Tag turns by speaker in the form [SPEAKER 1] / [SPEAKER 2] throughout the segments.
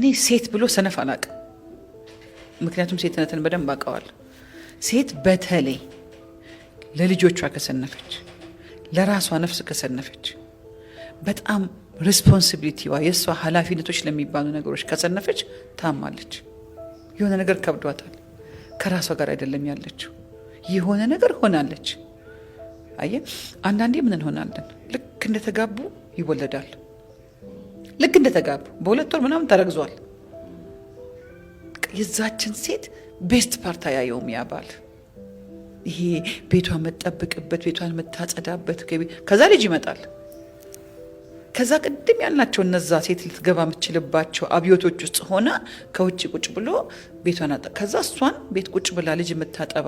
[SPEAKER 1] እኔ ሴት ብሎ ሰነፍ አላውቅም። ምክንያቱም ሴትነትን በደንብ አውቀዋል። ሴት በተለይ ለልጆቿ ከሰነፈች፣ ለራሷ ነፍስ ከሰነፈች፣ በጣም ሪስፖንሲቢሊቲዋ የእሷ ኃላፊነቶች ለሚባሉ ነገሮች ከሰነፈች ታማለች። የሆነ ነገር ከብዷታል። ከራሷ ጋር አይደለም ያለችው። የሆነ ነገር ሆናለች። አየ አንዳንዴ ምን እንሆናለን? ልክ እንደተጋቡ ይወለዳል። ልክ እንደተጋቡ በ2 ወር ምናምን ተረግዟል። የዛችን ሴት ቤስት ፓርት አያየውም ያባል። ይሄ ቤቷን መጠብቅበት፣ ቤቷን መታጸዳበት፣ ከዛ ልጅ ይመጣል። ከዛ ቅድም ያልናቸው እነዛ ሴት ልትገባ የምትችልባቸው አብዮቶች ውስጥ ሆና ከውጭ ቁጭ ብሎ ቤቷን ከዛ እሷን ቤት ቁጭ ብላ ልጅ የምታጠባ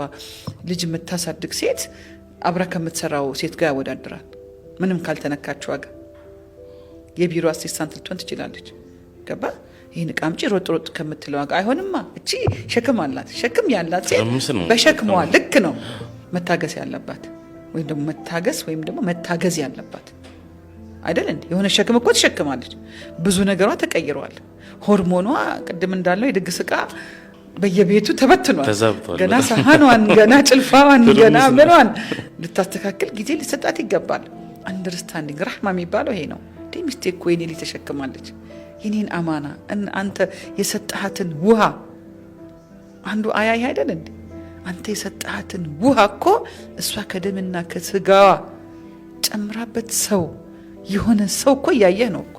[SPEAKER 1] ልጅ የምታሳድግ ሴት አብራ ከምትሰራው ሴት ጋር ያወዳድራል። ምንም ካልተነካቸው ዋጋ የቢሮ አሲስታንት ልትሆን ትችላለች። ገባ ይህን ቃምጪ ሮጥ ሮጥ ከምትለው ዋጋ አይሆንማ። እቺ ሸክም አላት። ሸክም ያላት ሴት በሸክሟ ልክ ነው መታገስ ያለባት፣ ወይም ደግሞ መታገስ ወይም ደግሞ መታገዝ ያለባት አይደል እንዴ? የሆነ ሸክም እኮ ትሸክማለች። ብዙ ነገሯ ተቀይሯል። ሆርሞኗ ቅድም እንዳለው የድግስ ዕቃ በየቤቱ ተበትኗል። ገና ሰሃኗን፣ ገና ጭልፋዋን፣ ገና ምኗን ልታስተካክል ጊዜ ሊሰጣት ይገባል። አንደርስታንዲንግ ራህማ የሚባለው ይሄ ነው። ሚስቴክ እኮ የኔ ልጅ ተሸክማለች። የኔን አማና አንተ የሰጣሃትን ውሃ አንዱ አያይ አይደል እንዴ? አንተ የሰጣሃትን ውሃ እኮ እሷ ከደምና ከስጋዋ ጨምራበት ሰው የሆነ ሰው እኮ እያየህ ነው እኮ።